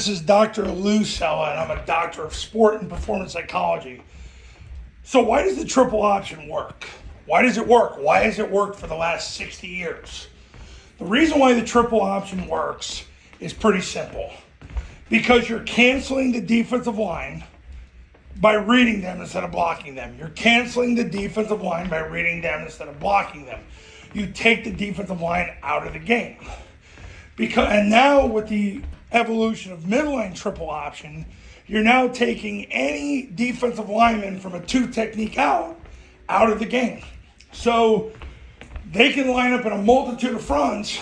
This is Dr. Lou Sella, and I'm a doctor of sport and performance psychology. So why does the triple option work? Why does it work? Why has it worked for the last 60 years? The reason why the triple option works is pretty simple. Because you're canceling the defensive line by reading them instead of blocking them. You're canceling the defensive line by reading them instead of blocking them. You take the defensive line out of the game. And now with the evolution of midline triple option, you're now taking any defensive lineman from a two technique out of the game. So they can line up in a multitude of fronts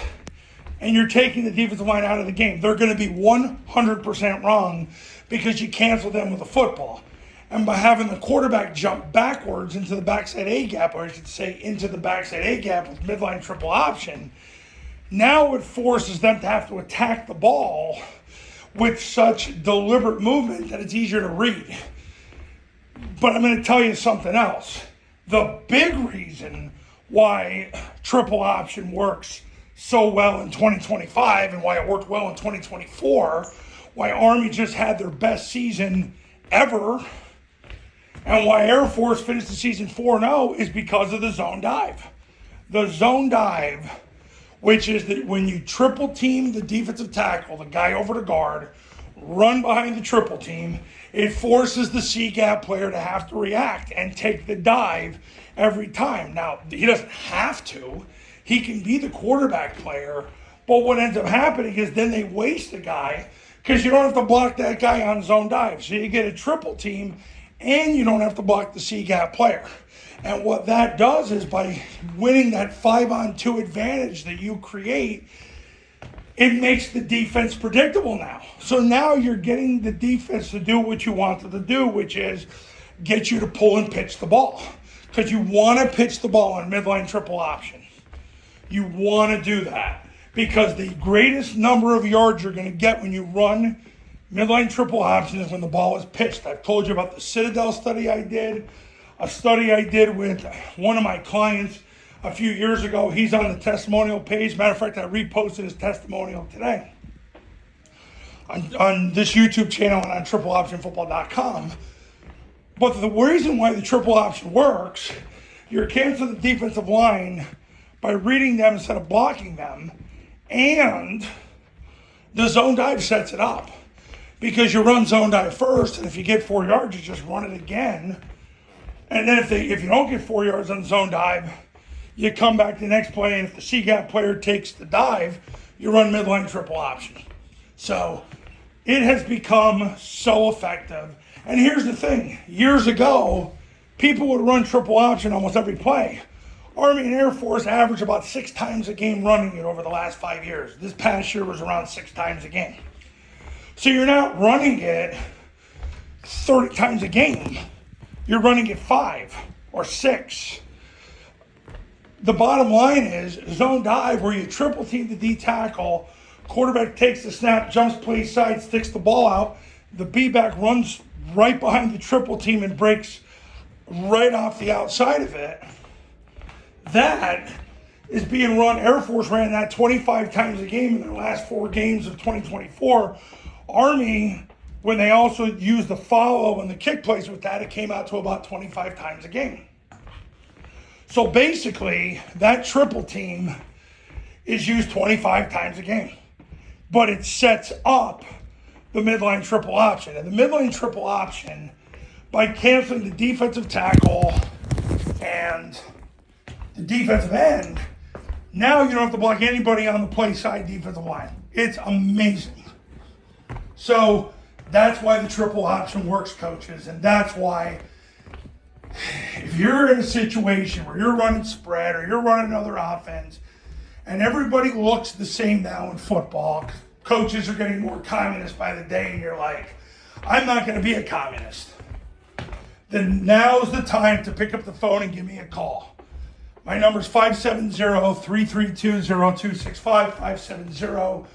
and you're taking the defensive line out of the game. They're going to be 100% wrong because you cancel them with a football. And by having the quarterback jump backwards into the backside A gap, or I should say into the backside A gap with midline triple option, now it forces them to have to attack the ball with such deliberate movement that it's easier to read. But I'm going to tell you something else. The big reason why triple option works so well in 2025 and why it worked well in 2024, why Army just had their best season ever, and why Air Force finished the season 4-0 is because of the zone dive. The zone dive, which is that when you triple team the defensive tackle, the guy over the guard, run behind the triple team, it forces the C-gap player to have to react and take the dive every time. Now, he doesn't have to. He can be the quarterback player, but what ends up happening is then they waste the guy because you don't have to block that guy on zone dive. So you get a triple team and you don't have to block the C-gap player. And what that does is by winning that 5-on-2 advantage that you create, it makes the defense predictable now. So now you're getting the defense to do what you want it to do, which is get you to pull and pitch the ball. Because you want to pitch the ball on midline triple option. You want to do that. Because the greatest number of yards you're going to get when you run midline triple option is when the ball is pitched. I've told you about the Citadel study I did. A study I did with one of my clients a few years ago. He's on the testimonial page. Matter of fact, I reposted his testimonial today on this YouTube channel and on tripleoptionfootball.com. But the reason why the triple option works, you're canceling the defensive line by reading them instead of blocking them, and the zone dive sets it up. Because you run zone dive first, and if you get 4 yards, you just run it again. And then if you don't get 4 yards on zone dive, you come back to the next play, and if the C-gap player takes the dive, you run midline triple option. So it has become so effective. And here's the thing. Years ago, people would run triple option almost every play. Army and Air Force average about 6 times a game running it over the last 5 years. This past year was around 6 times a game. So you're not running it 30 times a game. You're running it 5 or 6. The bottom line is zone dive where you triple team the D tackle, quarterback takes the snap, jumps play side, sticks the ball out, the B-back runs right behind the triple team and breaks right off the outside of it. That is being run. Air Force ran that 25 times a game in their last 4 games of 2024. Army, when they also used the follow and the kick plays with that, it came out to about 25 times a game. So basically, that triple team is used 25 times a game. But it sets up the midline triple option. And the midline triple option, by canceling the defensive tackle and the defensive end, now you don't have to block anybody on the play side defensive line. It's amazing. So that's why the triple option works, coaches. And that's why if you're in a situation where you're running spread or you're running another offense and everybody looks the same now in football, coaches are getting more communist by the day and you're like, I'm not going to be a communist, then now's the time to pick up the phone and give me a call. My number is 570-332-0265,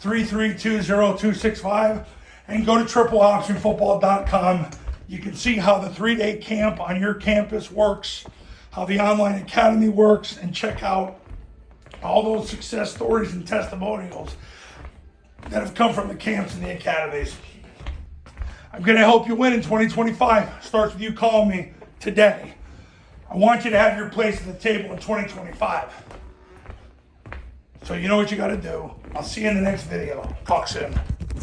570-332-0265, and go to tripleoptionfootball.com. You can see how the 3-day camp on your campus works, how the online academy works, and check out all those success stories and testimonials. that have come from the camps and the academies. I'm going to help you win in 2025. Starts with you calling me today. I want you to have your place at the table in 2025. So you know what you got to do. I'll see you in the next video. Talk soon.